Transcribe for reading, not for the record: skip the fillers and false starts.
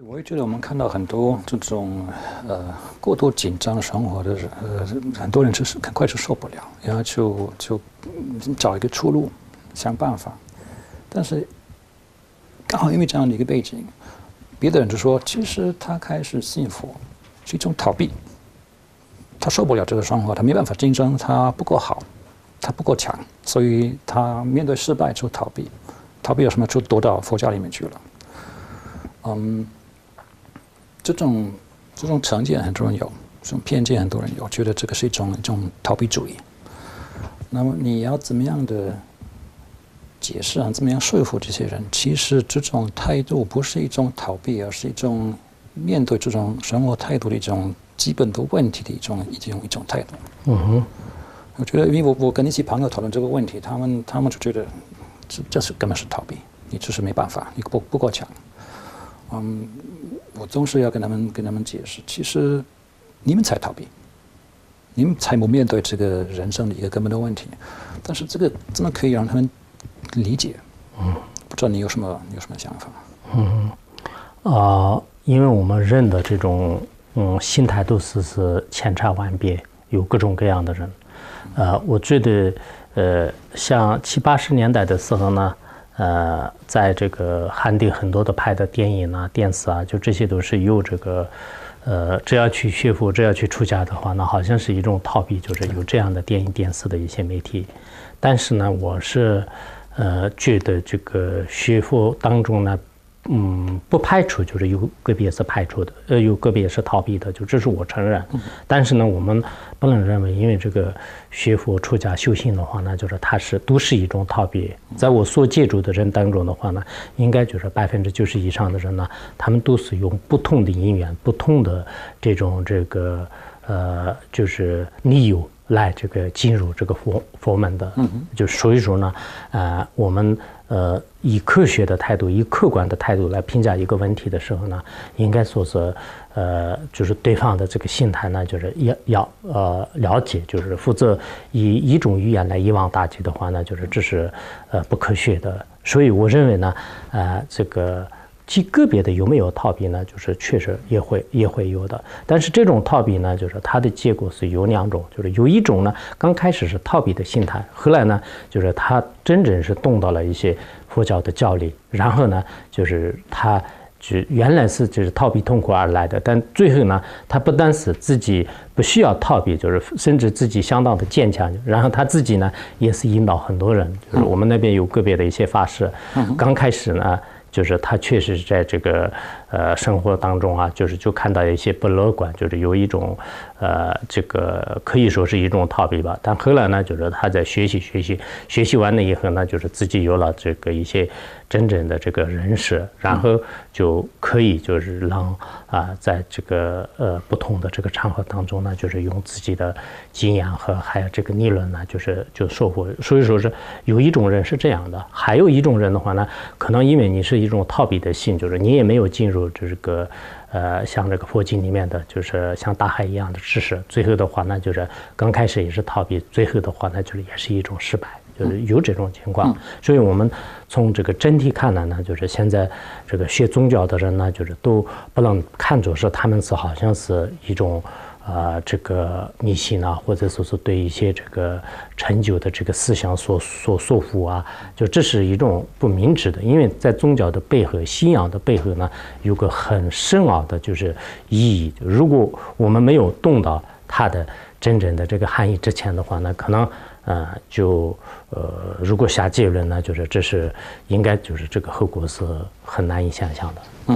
我也觉得我们看到很多这种过度紧张生活的人，很多人就是很快就受不了，然后就找一个出路，想办法。但是刚好因为这样的一个背景，别的人就说，其实他开始幸福是一种逃避，他受不了这个生活，他没办法竞争，他不够好，他不够强，所以他面对失败就逃避，逃避有什么就躲到佛教里面去了。这种成见很多人有，这种偏见很多人有，觉得这个是一种逃避主义。那么你要怎么样的解释啊？怎么样说服这些人？其实这种态度不是一种逃避，而是一种面对这种生活态度的一种基本的问题的一种态度。我觉得，因为我跟一些朋友讨论这个问题，他们就觉得这是根本是逃避，你就是没办法，你不够强。我总是要跟他们解释，其实你们才逃避，你们才不面对这个人生的一个根本的问题。但是这个真的可以让他们理解。不知道你有什么想法？因为我们人的这种心态都是千差万别，有各种各样的人。我觉得像70、80年代的时候呢。在这个汉地很多的拍的电影啊、电视啊，就这些都是有这个，只要去学佛、只要去出家的话，那好像是一种逃避，就是有这样的电影、电视的一些媒体。但是呢，我是觉得这个学佛当中呢，不排除就是有个别是排除的，有个别是逃避的，就这是我承认。但是呢，我们不能认为，因为这个学佛出家修行的话呢，就是它都是一种逃避。在我所接触的人当中的话呢，应该就是90%以上的人呢，他们都是用不同的因缘、不同的这个就是理由来这个进入这个佛门的。就所以说呢，我们以科学的态度、以客观的态度来评价一个问题的时候呢，应该说是就是对方的这个心态呢，就是要了解，就是否则以一种语言来一网打尽的话呢，就是这是不科学的。所以我认为呢，这个极个别的有没有逃避呢？就是确实也会有的，但是这种逃避呢，就是它的结果是有两种，就是有一种呢，刚开始是逃避的心态，后来呢，就是他真正是动到了一些佛教的教理，然后呢，就是他就原来是就是逃避痛苦而来的，但最后呢，他不单是自己不需要逃避，就是甚至自己相当的坚强，然后他自己呢也是引导很多人，就是我们那边有个别的一些法师，刚开始呢。就是他确实是在这个生活当中啊，就看到一些不乐观，就是有一种这个可以说是一种逃避吧。但后来呢，就是他在学习完了以后呢，就是自己有了这个一些真正的这个认识，然后就可以就是让在这个不同的这个场合当中呢，就是用自己的经验和还有这个理论呢，就说服。所以说是有一种人是这样的，还有一种人的话呢，可能因为你是一种逃避的心，就是你也没有进入这个像这个佛经里面的，就是像大海一样的知识，最后的话呢，就是刚开始也是逃避，最后的话呢，就是也是一种失败。就是有这种情况，所以我们从这个整体看来呢，就是现在这个学宗教的人呢，就是都不能看作是他们是好像是一种这个迷信啊，或者说是对一些这个陈旧的这个思想所束缚啊，就这是一种不明智的，因为在宗教的背后、信仰的背后呢，有个很深奥的就是意义。如果我们没有动到它的真正的这个含义之前的话呢，可能如果下结论呢，就是这是应该就是这个后果是很难以想象的。